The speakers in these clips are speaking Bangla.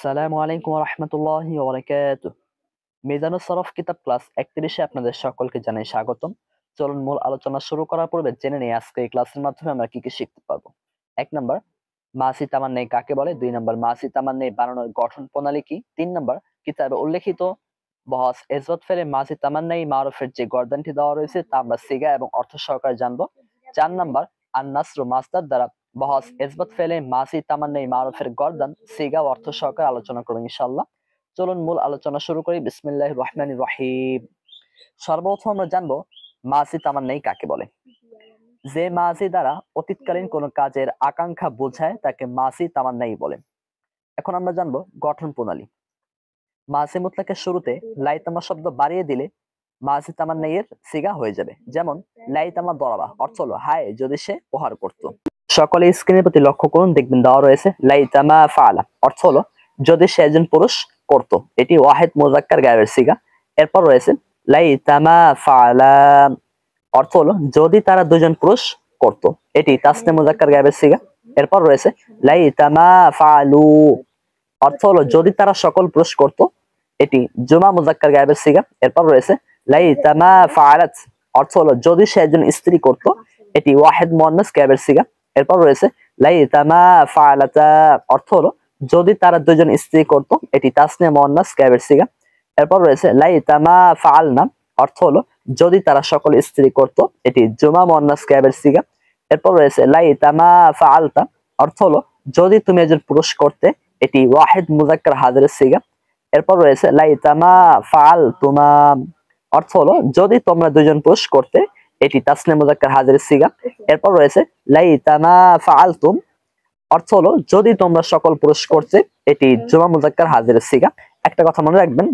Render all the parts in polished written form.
আসসালামু আলাইকুম ওয়া রাহমাতুল্লাহি ওয়া বারাকাতুহু। মিজানুস সরফ কিতাব ক্লাস 31 এ আপনাদের সকলকে জানাই স্বাগতম। চলুন মূল আলোচনা শুরু করার পূর্বে জেনে নেই আজকে এই ক্লাসের মাধ্যমে আমরা কি শিখতে পারবো। ১ নাম্বার মাসি তামান্নাই কাকে বলে, ২ নাম্বার মাসি তামান্নাই বানানোর গঠন প্রণালী কি, ৩ নাম্বার কিতাবে উল্লেখিত বহস এজবত ফেলে মাসি তামান্নাই মারুফের যে গর্দানটি দেওয়া রয়েছে তা আমরা সিগা এবং অর্থ সহকারে জানবো। ৪ নাম্বার আন নাসরু মাসদার দ্বারা বহস এজবত ফেলে মাসি তামান্নাই মারুফের গর্দান সিগা ও অর্থ সহকারে আলোচনা করব ইনশাআল্লাহ। চলুন মূল আলোচনা শুরু করি। বিসমিল্লাহির রহমানির রহিম। সর্বপ্রথম আমরা জানবো মাসি তামান্নাই কাকে বলে। যে মাসি দ্বারা অতীতকালীন কোনো কাজের আকাঙ্ক্ষা বোঝায় তাকে মাসি তামান্নাই বলে। এখন আমরা জানবো গঠন প্রণালী। মাসি মুতলাকের শুরুতে লাইতামা শব্দ বাড়িয়ে দিলে মাসি তামান্নাই এর সিগা হয়ে যাবে। যেমন লাইতামা দরাবা অর্থ হলো হায় যদি সে প্রহার করত। সকলে স্ক্রিনের প্রতি লক্ষ্য করুন, দেখবেন দেওয়া রয়েছে লাইতামা ফাআলা অর্থ হলো যদি সে একজন পুরুষ করত। এটি ওয়াহিদ মুজাক্কার গায়েবের সিগা। এরপর রয়েছে লাইতামা ফাআলা অর্থ হলো যদি তারা দুজন পুরুষ করত। এটি তাসনিয়া মুজাক্কার গায়েবের সিগা। এরপর রয়েছে লাইতামা ফাআলু অর্থ হলো যদি তারা সকল পুরুষ করত। এটি জুমা মুজাক্কার গায়েবের সিগা। এরপর রয়েছে লাইতামা ফাআলাত অর্থ হলো যদি সে একজন স্ত্রী করত। এটি ওয়াহিদ মুয়ান্নাস গায়েবের সিগা। এরপর রয়েছে লাইতামা ফাআলাতা অর্থ হলো যদি তারা দুজন স্ত্রী করত। এটি তাসনিয়া মুয়ান্নাস গায়েবের সিগা। এরপর রয়েছে লাইতামা ফাআলনা অর্থ হলো যদি তারা সকল স্ত্রী করত। এটি জুমা মুয়ান্নাস গায়েবের সিগা। এরপর রয়েছে লাইতামা ফাআলতা অর্থ হলো যদি তুমি একজন পুরুষ করতে। এটি ওয়াহিদ মুজাক্কার হাজিরের সিগা। এরপর রয়েছে লাইতামা ফাআলতুমা অর্থ হলো যদি তোমরা দুজন পুরুষ করতে। এটি তাসনিয়া মুজাক্কার হাজিরের সিগা। এরপর রয়েছে লাইতামা ফাআলতুম অর্থ হলো যদি তোমরা সকল পুরুষ করতে। এটি জুমা মুজাক্কার হাজিরের সিগা। একটা কথা মনে রাখবেন,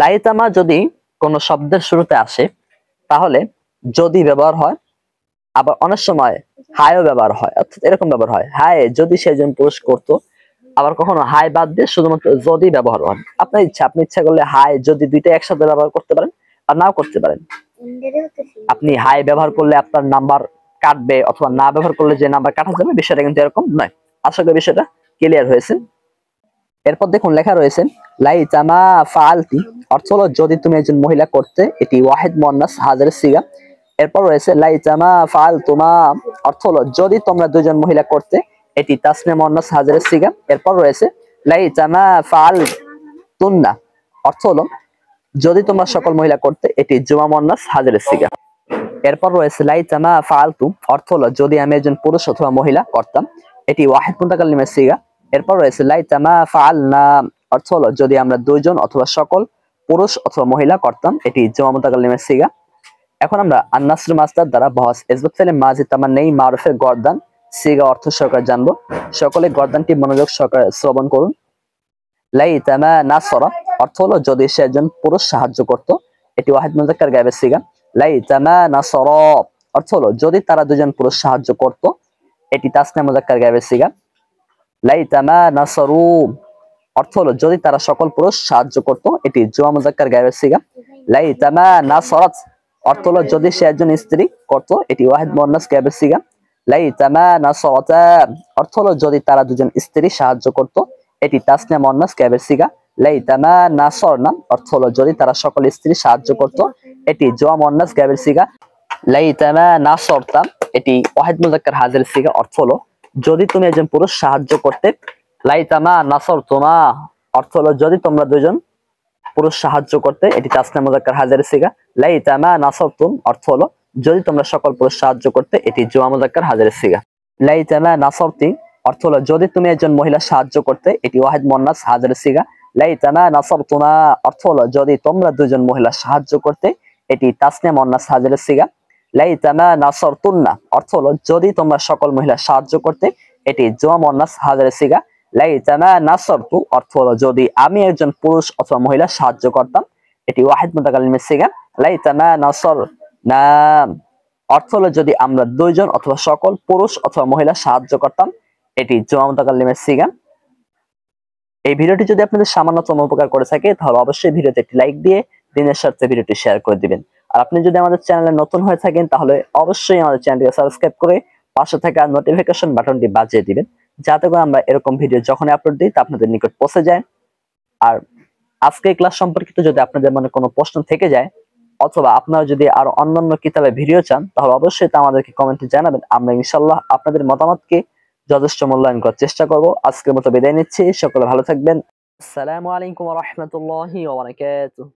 লাইতামা যদি কোনো শব্দের শুরুতে আসে তাহলে যদি ব্যবহার হয়, আবার অনেক সময় হায়ও ব্যবহার হয়। অর্থাৎ এরকম ব্যবহার হয় হায় যদি সে একজন পুরুষ করত। আবার কখনো হাই বাদ দিয়ে শুধুমাত্র যদি ব্যবহার হয়। আপনার ইচ্ছা, আপনি ইচ্ছা করলে হাই যদি দুইটা একসাথে ব্যবহার করতে পারেন আর নাও করতে পারেন। আপনি হাই ব্যবহার করলে আপনার নাম্বার কাটবে অথবা না ব্যবহার করলে যে নাম্বার কাটা যাবে, বিষয়টা কিন্তু এরকম নয়। আশা করি বিষয়টা ক্লিয়ার হয়েছে। এরপর দেখুন লেখা রয়েছে লাইতামা ফাআলতি অর্থ হলো যদি তুমি একজন মহিলা করতে। এটি ওয়াহিদ মুয়ান্নাস হাজিরের সিগা। এরপর রয়েছে লাইতামা ফাআলতুমা অর্থ হলো যদি তোমরা দুজন মহিলা করতে। এটি তাসনিয়া মুয়ান্নাস হাজিরের সিগা। এরপর রয়েছে লাইতামা ফাআলতুন্না অর্থ হলো যদি তোমরা সকল মহিলা করতে। এটি জুমা মুয়ান্নাস হাজিরের সিগা। এরপর রয়েছে লাইতামা ফাআলতু অর্থ হলো যদি আমি একজন পুরুষ অথবা মহিলা করতাম। এটি ওয়াহিদ মুতাকাল্লিমের সিগা। এরপর রয়েছে লাইতামা ফাআলনা অর্থ হলো যদি আমরা দুইজন অথবা সকল পুরুষ অথবা মহিলা করতাম। এটি জুমা মুতাকাল্লিমের সিগা। এখন আমরা আন নাসর মাসদার দ্বারা বহস ইসবাত ফেলে মাজি তামান্নাই মারুফের গর্দান সিগা অর্থ সহকারে জানবো। সকলে গর্দানটি মনোযোগ সহকারে শ্রবণ করুন। লাইতামা নাসরা অর্থ হলো যদি সে একজন পুরুষ সাহায্য করত। এটি ওয়াহিদ মুজাক্কার গায়েবের সিগা। লাইতামা নাসরা অর্থ হলো যদি তারা দুজন পুরুষ সাহায্য করত। এটি তাসনিয়া মুজাক্কার গায়েবের সিগা। লাইতামা নাসরু অর্থ হলো যদি তারা সকল পুরুষ সাহায্য করত। এটি জুমা মুজাক্কার গায়েবের সিগা। লাইতামা নাসরাত অর্থ হলো যদি সে একজন স্ত্রী করত। এটি ওয়াহিদ মুয়ান্নাস গায়েবের সিগা। লাইতামা নাসরাতা অর্থ হলো যদি তারা দুজন স্ত্রী সাহায্য করত। এটি তাসনিয়া মুয়ান্নাস গায়েবের সিগা। লাইতামা নাসরনা অর্থ হলো যদি তারা সকল স্ত্রী সাহায্য করত। এটি জুমা মুয়ান্নাস গায়েবের সিগা। লাইতামা নাসরতা এটি ওয়াহিদ মুজাক্কার হাজিরের সিগা। অর্থ হলো যদি তুমি একজন পুরুষ সাহায্য করতে। লাইতামা নাসরতুমা অর্থ হলো যদি তোমরা দুজন পুরুষ সাহায্য করতে। এটি তাসনিয়া মুজাক্কার হাজিরের সিগা। লাইতামা নাসরতুম অর্থ হলো যদি তোমরা সকল পুরুষ সাহায্য করতে। এটি জুমা মুজাক্কার হাজিরের সিগা। লাইতামা নাসরতি অর্থ হলো যদি তুমি একজন মহিলা সাহায্য করতে। এটি ওয়াহিদ মুয়ান্নাস হাজিরের সিগা। লাইতামা নাসরতুমা অর্থ হলো যদি তোমরা দুজন মহিলা সাহায্য করতে। এটি তাসনিয়া মুয়ান্নাস হাজিরের সিগা। লাইতামা নাসরতুন্না অর্থ হলো যদি তোমরা সকল মহিলা সাহায্য করতে। এটি জুমা মুয়ান্নাস হাজিরের সিগা। লাইতামা নাসরতু অর্থ হলো যদি আমি একজন পুরুষ অথবা মহিলা সাহায্য করতাম। এটি ওয়াহিদ মুতাকাল্লিমের সিগা। লাইতামা নাসরনা অর্থ হলো যদি আমরা দুইজন অথবা সকল পুরুষ অথবা মহিলা সাহায্য করতাম। এটি জুমা মুতাকাল্লিমের সিগা। এই ভিডিওটি যদি আপনাদের সামান্যতম উপকার করে থাকে তাহলে অবশ্যই ভিডিওতে একটি লাইক দিয়ে দিনের সাথে ভিডিওটি শেয়ার করে দিবেন। আর আপনি যদি আমাদের চ্যানেলে নতুন হয়ে থাকেন তাহলে অবশ্যই আমাদের চ্যানেলটিকে সাবস্ক্রাইব করে পাশে থাকা নোটিফিকেশন বাটনটি বাজিয়ে দিবেন যাতে করে আমরা এরকম ভিডিও যখনই আপলোড দিই তা আপনাদের নিকট পৌঁছে যায়। আর আজকে ক্লাস সম্পর্কিত যদি আপনাদের মনে কোনো প্রশ্ন থেকে যায় অথবা আপনারা যদি আরো অন্যান্য কিতাবের ভিডিও চান তাহলে অবশ্যই তা আমাদেরকে কমেন্টে জানাবেন। আমরা ইনশাআল্লাহ আপনাদের মতামতকে যথেষ্ট মূল্যায়ন করার চেষ্টা করব। আজকের মতো বিদায় নিচ্ছি, সকলে ভালো থাকবেন। আসসালামু আলাইকুম ওয়া রাহমাতুল্লাহি ওয়া বারাকাতুহু।